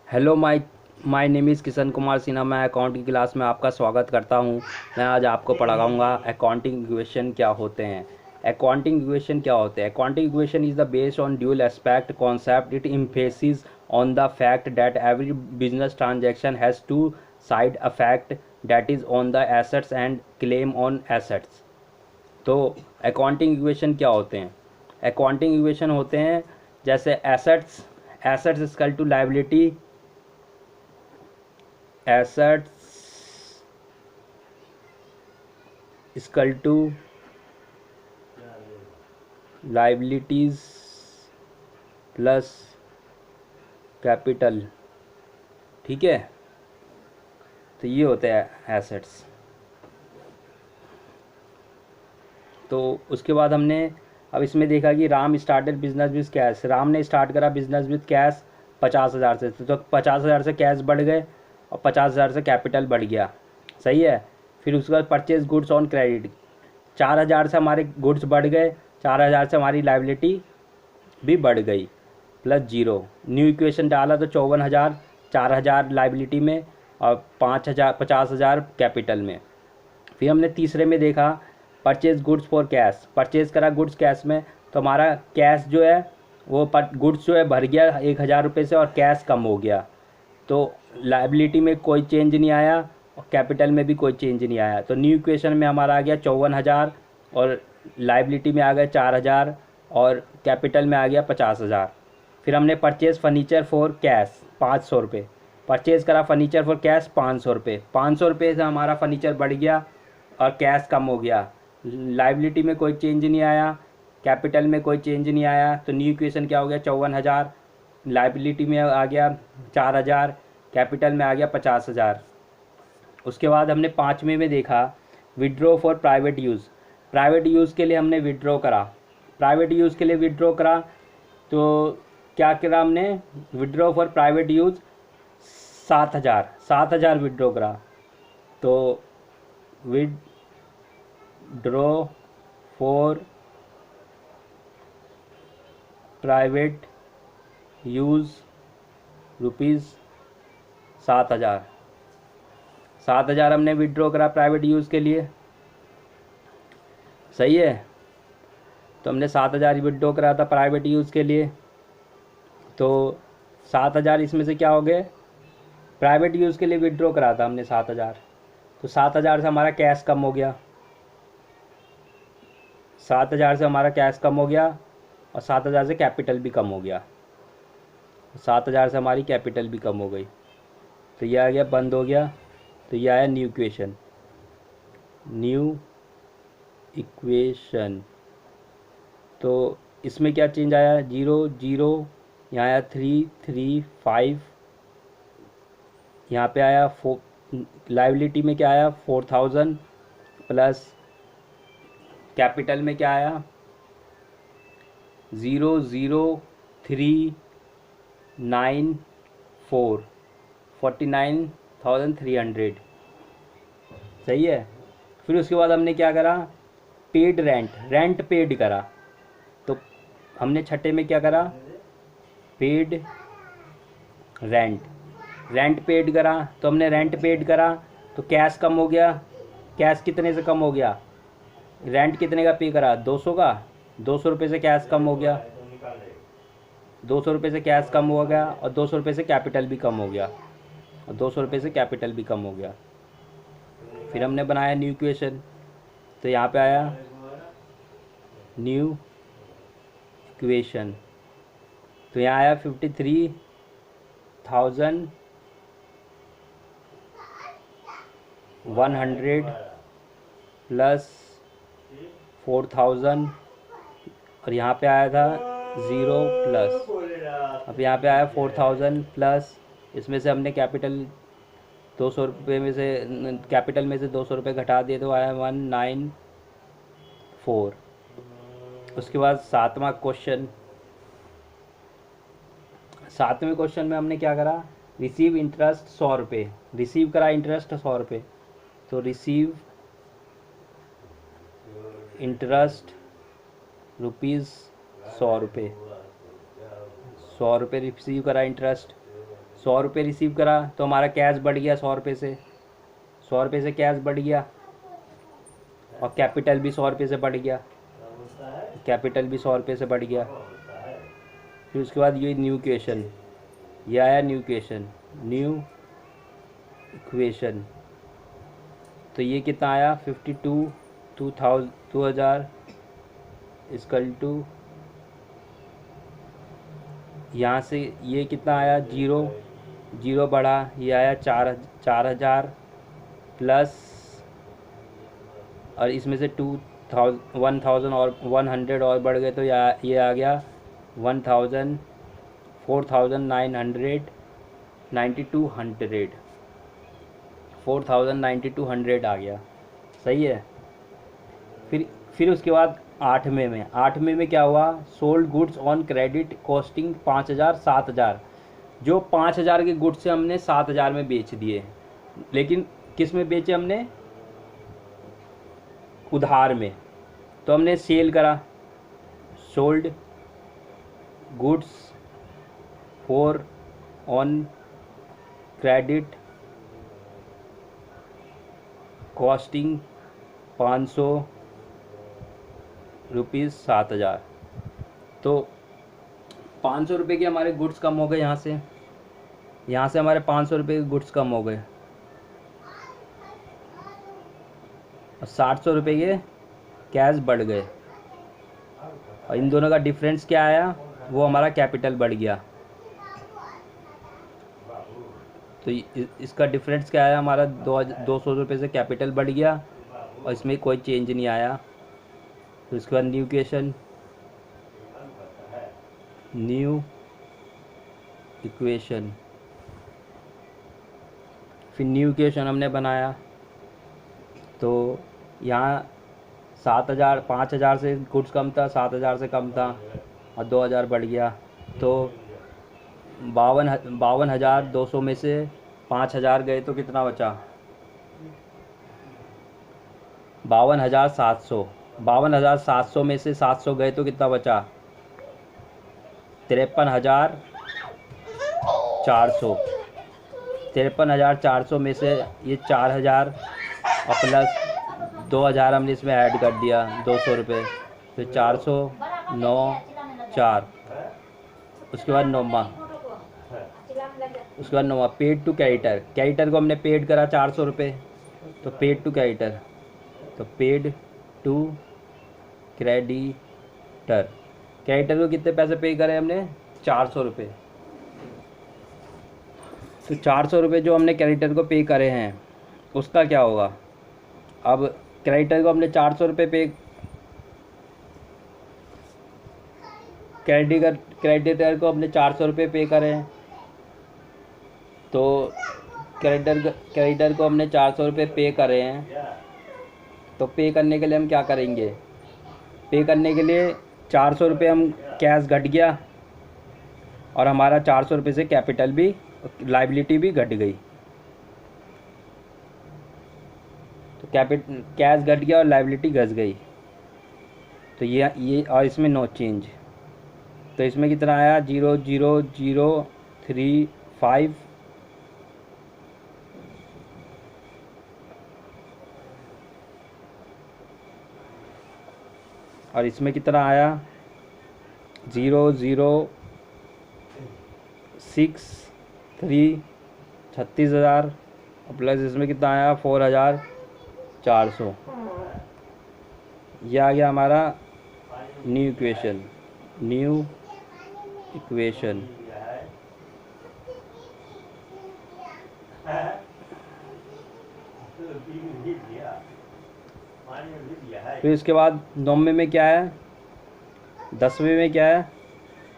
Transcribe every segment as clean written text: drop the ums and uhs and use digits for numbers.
Hello my name is Kishan Kumar Sinha. मैं account की class में आपका स्वागत करता हूं। मैं आज आपको पढ़ाऊंगा अकाउंटिंग इक्वेशन क्या होते हैं। अकाउंटिंग इक्वेशन क्या होते हैं? Accounting equation is the based on dual aspect concept. It emphasis on the fact that every business transaction has two side affect, that is on the assets and claim on assets. तो accounting equation क्या होते हैं? Accounting equation होते हैं जैसे assets, assets equal to liability, assets equal to liabilities plus capital. ठीक है, तो ये होते हैं एसेट्स। तो उसके बाद हमने अब इसमें देखा कि Ram started business with cash. Ram ने स्टार्ट करा बिजनेस विद कैश 50,000 से, तो 50,000 से कैश बढ़ गए और 50,000 से कैपिटल बढ़ गया। सही है। फिर उसके बाद परचेज गुड्स ऑन क्रेडिट, 4,000 से हमारे गुड्स बढ़ गए, 4,000 से हमारी लाइबिलिटी भी बढ़ गई, प्लस जीरो। न्यू इक्वेशन डाला तो 54,000, 4,000 लाइबिलिटी में और 5,000 50,000 कैपिटल में। फिर हमने तीसरे में देखा purchase goods for cash. Purchase करा गुड्स कैश में, तो हमारा कैश जो है वो गुड्स जो है भर गया 1,000 रुपये से और कैश कम हो गया। तो लाइबिलिटी में कोई चेंज नहीं आया और कैपिटल में भी कोई चेंज नहीं आया। तो न्यू इक्वेशन में हमारा आ गया 54,000 और लाइबिलिटी में आ गया 4,000 और कैपिटल में आ गया 50,000। फिर हमने परचेज फर्नीचर फॉर कैश 500 रुपये। परचेज़ करा फर्नीचर फॉर कैश 500 रुपये। 500 रुपये से हमारा फर्नीचर बढ़ गया और कैश कम हो गया। लाइबिलिटी में कोई चेंज नहीं आया, कैपिटल में कोई चेंज नहीं आया। तो न्यू इक्वेशन क्या हो गया? 54,000, लाइबिलिटी में आ गया 4,000, कैपिटल में आ गया 50,000। उसके बाद हमने पाँचवें में देखा withdraw for private use. Private use के लिए हमने विड्रॉ करा। प्राइवेट यूज़ के लिए विड्रॉ करा तो क्या करा हमने? Withdraw for private use 7,000 withdraw करा। तो विड्रॉ फॉर प्राइवेट यूज़ ₹7,000। 7,000 हमने विड्रॉ करा प्राइवेट यूज़ के लिए। सही है। तो हमने 7,000 विड्रॉ करा था प्राइवेट यूज़ के लिए। तो 7,000 इसमें से क्या हो गए? प्राइवेट यूज़ के लिए विड्रॉ करा था हमने 7,000, तो 7,000 से हमारा कैश कम हो गया। 7,000 से हमारा कैश कम हो गया और 7,000 से कैपिटल भी कम हो गया। 7,000 से हमारी कैपिटल भी कम हो गई, तो ये आ गया, बंद हो गया। तो ये आया न्यू इक्वेशन। न्यू इक्वेशन तो इसमें क्या चेंज आया? 0 0, यहाँ आया 3 3 5, यहाँ पे आया 4। लाइबिलिटी में क्या आया? 4,000 प्लस कैपिटल में क्या आया? 0 0 3 9 4, 49,300। सही है। फिर उसके बाद हमने क्या करा? पेड रेंट पेड करा। तो हमने छठे में क्या करा? पेड रेंट पेड करा। तो हमने रेंट पेड करा तो कैश कम हो गया। कैश कितने से कम हो गया? रेंट कितने का पे करा? 200 का। 200 रुपये से कैश कम हो गया। 200 रुपये से कैश कम हो गया और 200 रुपये से कैपिटल भी कम हो गया, और 200 रुपये से कैपिटल भी कम हो गया। फिर हमने बनाया न्यू इक्वेशन। तो यहाँ पे आया न्यू इक्वेशन। तो यहाँ आया 53,100 प्लस 4,000 और यहाँ पे आया था 0 प्लस। अब यहाँ पे आया 4,000 प्लस, इसमें से हमने कैपिटल 200 रुपये में से, कैपिटल में से 200 रुपये घटा दिए तो आया 194। उसके बाद सातवें क्वेश्चन में हमने क्या करा? रिसीव इंटरेस्ट 100 रुपये। रिसीव करा इंटरेस्ट 100 रुपये। तो रिसीव इंटरेस्ट ₹100, 100 रुपये रिसीव करा इंटरेस्ट। 100 रुपये रिसीव करा तो हमारा कैश बढ़ गया 100 रुपये से, 100 रुपये से कैश बढ़ गया, और कैपिटल भी 100 रुपये से बढ़ गया, कैपिटल भी 100 रुपये से बढ़ गया। फिर उसके बाद ये न्यू इक्वेशन, ये आया न्यू इक्वेशन, न्यू इक्वेशन। तो ये कितना आया 52 2000 इक्वल टू, यहाँ से ये कितना आया, जीरो जीरो बढ़ा, ये आया 4000 प्लस, और इसमें से 1000 और 100 और बढ़ गए तो ये आ गया 1000 4900 9200 4092 आ गया। सही है। फिर उसके बाद 8वें में क्या हुआ, sold goods on credit costing 5000 7000। जो 5000 के गुड्स से हमने 7000 में बेच दिए, लेकिन किस में बेचे हमने, उधार में। तो हमने सेल करा, sold goods for on credit costing 500 rupees 7000। तो 500 रुपये के हमारे गुड्स कम हो गए, यहाँ से हमारे 500 रुपये के गुड्स कम हो गए, और 700 रुपये के कैश बढ़ गए, और इन दोनों का डिफरेंस क्या आया, वो हमारा कैपिटल बढ़ गया। तो इसका डिफरेंस क्या आया, हमारा 200 रुपये से कैपिटल बढ़ गया, और इसमें कोई चेंज नहीं आया। तो इसके बाद न्यू इक्वेशन, न्यू इक्वेशन, फिर न्यू इक्वेशन हमने बनाया। तो यहाँ 5000 से गुड्स कम था, 7000 से कम था, और 2000 बढ़ गया। तो 52,200 में से 5000 गए तो कितना बचा, 52,700। 52,700 में से 700 गए तो कितना बचा, 53,400। 53,400 में से ये 4000 और प्लस 2000 हमने इसमें ऐड कर दिया, 200 रुपये, तो 400 9 4। उसके बाद नौवा पेड टू क्रेडिटर को हमने पेड करा 400 रुपये, तो पेड टू क्रेडिटर, तो पेड टू क्रेडिटर को कितने पैसे पे करे हमने, 400 रुपये। तो 400 रुपये जो हमने क्रेडिटर को पे करे हैं उसका क्या होगा। अब क्रेडिटर को हमने 400 रुपये पे, क्रेडिटर को हमने 400 रुपये पे करे हैं, तो क्रेडिटर को हमने 400 रुपये पे करे हैं। तो पे करने के लिए हम क्या करेंगे, पे करने के लिए 400 रुपये हम कैश घट गया, और हमारा 400 रुपये से कैपिटल भी, लायबिलिटी भी घट गई। तो कैश घट गया और लायबिलिटी घट गई। तो ये और इसमें नो चेंज। तो इसमें कितना आया, 00035। और इसमें कितना आया, 006 36,000, प्लस इसमें कितना आया 4,400। यह आ गया हमारा न्यू इक्वेशन। फिर इसके बाद 9वें में क्या है, 10वें में क्या है,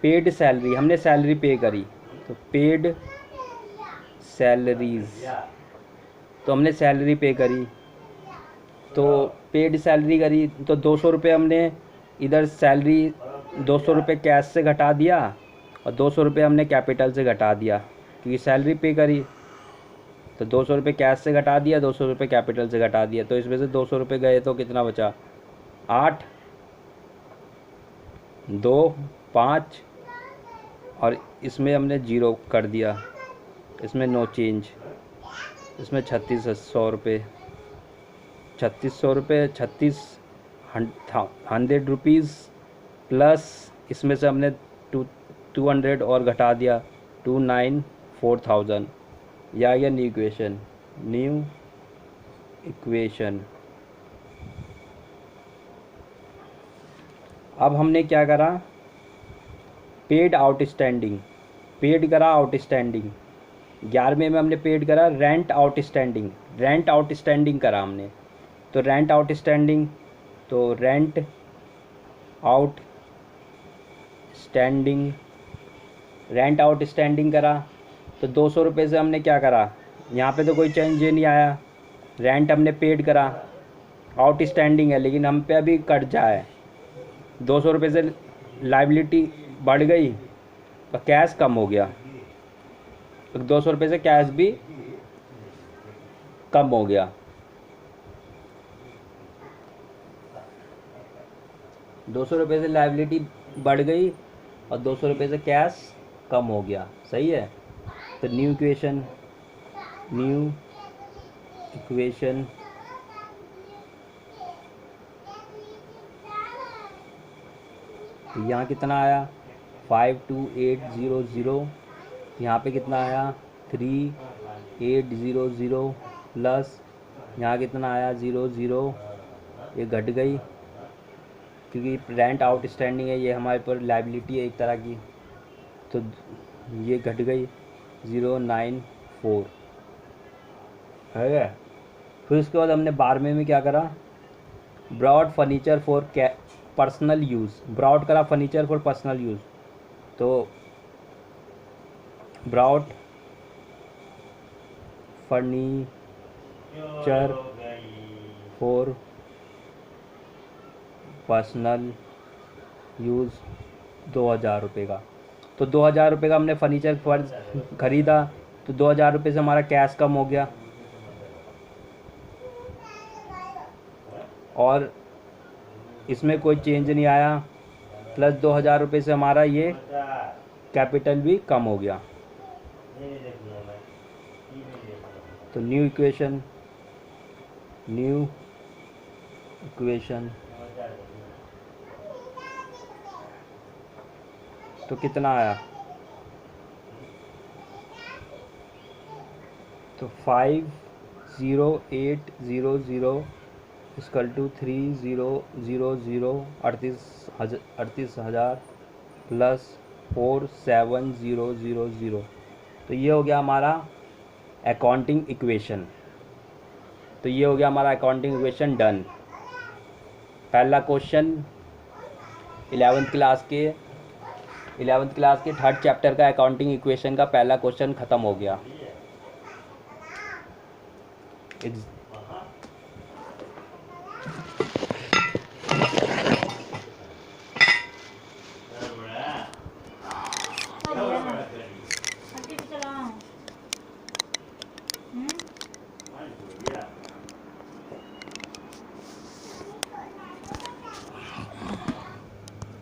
पेड सैलरी। हमने सैलरी पे करी, तो पेड सैलरीज, तो हमने सैलरी पे करी, तो पेड सैलरी करी तो 200 रुपये हमने इधर सैलरी, 200 रुपये कैश से घटा दिया, और 200 रुपये हमने कैपिटल से घटा दिया, क्योंकि सैलरी पे करी। तो 200 रुपये कैश से घटा दिया, 200 रुपये कैपिटल से घटा दिया, तो इसमें से 200 रुपये गए तो कितना बचा, 8 2 5, और इसमें हमने 0 कर दिया, इसमें नो चेंज, इसमें 3600 रुपये, 3600 रुपये, 3600 रुपीज़ प्लस इसमें से हमने 200 और घटा दिया, 294,000। यह आ गया न्यू इक्वेशन। अब हमने क्या करा, पेड करा आउटस्टैंडिंग। 11वें में हमने पेड करा रेंट आउटस्टैंडिंग करा हमने। तो रेंट आउटस्टैंडिंग करा। तो 200 रुपये से हमने क्या करा, यहाँ पे तो कोई चेंज नहीं आया, रेंट हमने पेड करा, आउटस्टैंडिंग है लेकिन हम पे अभी कर्जा है। 200 रुपये से लाइबिलिटी बढ़ गई और कैश कम हो गया, तो 200 रुपये से कैश भी कम हो गया। 200 रुपये से लाइबिलिटी बढ़ गई और 200 रुपये से कैश कम हो गया। सही है। तो न्यू इक्वेशन तो यहाँ कितना आया 52800, यहाँ पे कितना आया 3800 प्लस यहाँ कितना आया 00, ये घट गई क्योंकि रेंट आउटस्टैंडिंग है, ये हमारे पर लाइबिलिटी है एक तरह की, तो ये घट गई 094 है। फिर उसके बाद हमने 12वें में क्या करा, brought furniture for personal use, brought करा फर्नीचर फॉर पर्सनल यूज़। तो brought furniture for personal use 2000 रुपये का। तो 2000 रुपये का हमने फर्नीचर ख़रीदा, तो 2000 रुपये से हमारा कैश कम हो गया और इसमें कोई चेंज नहीं आया, प्लस 2000 रुपये से हमारा ये कैपिटल भी कम हो गया। तो न्यू इक्वेशन तो कितना आया, तो 50800 इक्वल टू 3000 38,000 प्लस 47000। तो ये हो गया हमारा अकाउंटिंग इक्वेशन। डन। पहला क्वेश्चन 11th क्लास के 3rd चैप्टर का अकाउंटिंग इक्वेशन का पहला क्वेश्चन ख़त्म हो गया।